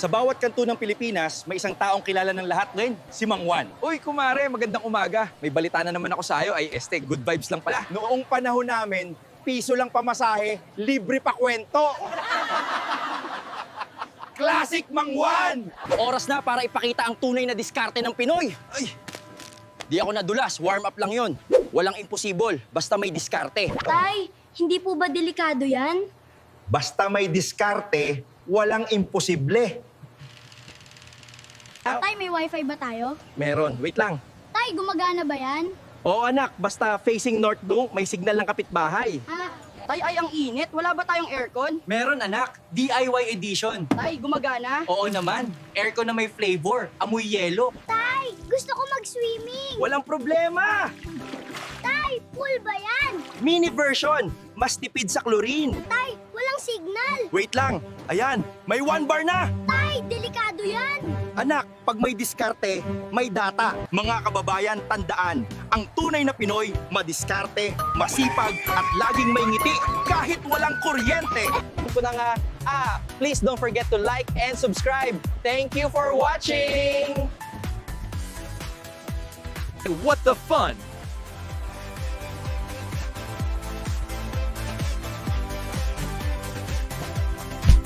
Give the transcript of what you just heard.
Sa bawat kanto ng Pilipinas, may isang taong kilala ng lahat rin, si Mang Juan. Uy, kumare, magandang umaga. May balita na naman ako sa'yo. Ay, good vibes lang pala. Noong panahon namin, piso lang pamasahe, libre pa kwento. Classic Mang Juan! Oras na para ipakita ang tunay na diskarte ng Pinoy. Ay, di ako nadulas, warm up lang yon. Walang imposible, basta may diskarte. Tay, hindi po ba delikado yan? Basta may diskarte, walang imposible. Tay, may wifi ba tayo? Meron, wait lang. Tay, gumagana ba yan? Oo anak, basta facing north doon, may signal ng kapitbahay. Ah, Tay, ay ang init. Wala ba tayong aircon? Meron anak, DIY edition. Tay, gumagana? Oo naman, aircon na may flavor, amoy yelo. Tay, gusto ko mag-swimming. Walang problema! Tay, pool ba yan? Mini version, mas tipid sa chlorine. Tay, walang signal. Wait lang, ayan, may 1 bar na! Tay, delikado yan. Anak, pag may diskarte, may data. Mga kababayan, tandaan, ang tunay na Pinoy, madiskarte, masipag, at laging may ngiti kahit walang kuryente. Please don't forget to like and subscribe. Thank you for watching! What the fun!